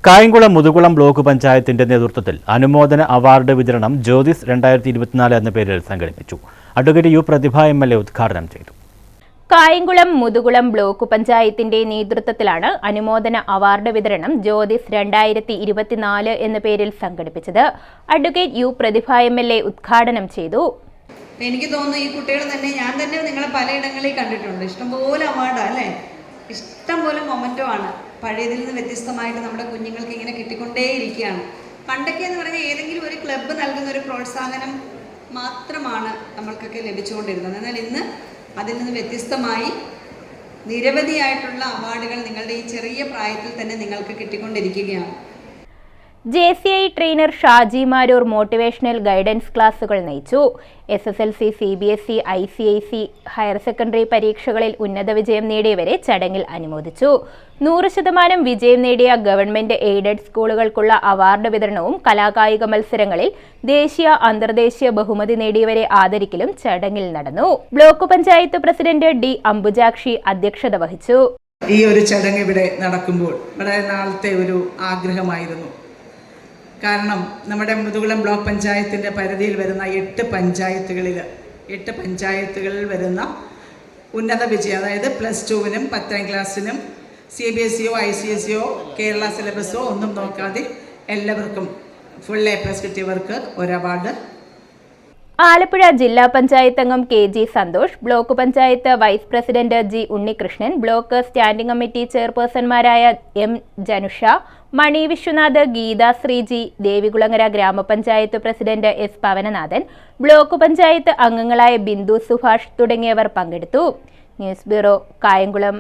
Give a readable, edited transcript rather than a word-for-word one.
Kayamkulam Muthukulam block പഞ്ചായത്തിന്റെ നേതൃത്വത്തിൽ അനുമോദന അവാർഡ് വിതരണം ജ്യോതിസ് 2024 എന്ന പേരിൽ സംഘടിപ്പിച്ചു. അഡ്വക്കേറ്റ് യു പ്രതിഭ MLA ഉദ്ഘാടനം ചെയ്തു. കായംകുളം മുതുകുളം ബ്ലോക്ക് പഞ്ചായത്തിന്റെ നേതൃത്വത്തിലാണ് അനുമോദന അവാർഡ് വിതരണം ജ്യോതിസ് 2024 എന്ന പേരിൽ സംഘടിപ്പിച്ചത്. അഡ്വക്കേറ്റ് യു പ്രതിഭ MLA ഉദ്ഘാടനം ചെയ്തു. എനിക്ക് തോന്നുന്നു ഈ കുട്ടികൾ തന്നെ ഞാൻ തന്നെ നിങ്ങളെ പലയിടങ്ങളിൽ കണ്ടിട്ടുണ്ട്. ഇഷ്ടംപോലെ അവാർഡാണ് അല്ലേ, ഇഷ്ടംപോലെ മൊമെന്റോ ആണ്. പഴയതിൽ നിന്ന് വ്യത്യസ്തമായിട്ട് നമ്മുടെ കുഞ്ഞുങ്ങൾക്ക് ഇങ്ങനെ കിട്ടിക്കൊണ്ടേയിരിക്കുകയാണ്. പണ്ടൊക്കെ എന്ന് പറഞ്ഞാൽ ഏതെങ്കിലും ഒരു ക്ലബ്ബ് നൽകുന്ന ഒരു പ്രോത്സാഹനം മാത്രമാണ് നമ്മൾക്കൊക്കെ ലഭിച്ചുകൊണ്ടിരുന്നത്. എന്നാൽ ഇന്ന് അതിൽ നിന്ന് വ്യത്യസ്തമായി നിരവധിയായിട്ടുള്ള അവാർഡുകൾ നിങ്ങളുടെ ഈ ചെറിയ പ്രായത്തിൽ തന്നെ നിങ്ങൾക്ക് കിട്ടിക്കൊണ്ടിരിക്കുകയാണ്. JCI trainer Shaji Maroor motivational guidance ക്ലാസുകൾ നയിച്ചു. SSLC, CBSE, ICIC higher secondary പരീക്ഷകളിൽ ഉന്നത വിജയം നേടിയവരെ ചടങ്ങിൽ അനുമോദിച്ചു. 100% വിജയം നേടിയ ഗവൺമെന്റ് എയ്ഡഡ് സ്കൂളുകൾക്കുള്ള അവാർഡ് വിതരണവും കലാകായിക മത്സരങ്ങളിൽ ദേശീയ അന്തർദേശീയ ബഹുമതി നേടിയവരെ ആദരിക്കലും ചടങ്ങിൽ നടന്നു. Block panchayat president D. Ambujakshi അധ്യക്ഷത വഹിച്ചു. ഈ ഒരു ചടങ്ങ് ഇവിടെ നടക്കുമ്പോൾ വളരെ നാളത്തെ ഒരു ആഗ്രഹമായിരുന്നു. കാരണം നമ്മുടെ മുതുകുളം ബ്ലോക്ക് പഞ്ചായത്തിൻ്റെ പരിധിയിൽ വരുന്ന 8 പഞ്ചായത്തുകളിൽ വരുന്ന ഉന്നത വിജയം, അതായത് +2-നും 10ാം ക്ലാസ്സിനും CBSEയോ ICSEയോ കേരള സിലബസോ ഒന്നും നോക്കാതെ എല്ലാവർക്കും ഫുൾ A+ കിട്ടിയവർക്ക് ഒരു അവാർഡ്. ആലപ്പുഴ ജില്ലാ പഞ്ചായത്ത് അംഗം KG Santhosh, block panchayat vice president G. Unnikrishnan, block standing committee ചെയർപേഴ്സൺമാരായ M. ജനുഷ, മണി വിശ്വനാഥ്, ഗീത ശ്രീജി, ദേവികുളങ്ങര ഗ്രാമപഞ്ചായത്ത് president S. Pavananathan, block panchayat അംഗങ്ങളായ ബിന്ദു സുഭാഷ് തുടങ്ങിയവർ പങ്കെടുത്തു. News bureau, Kayamkulam.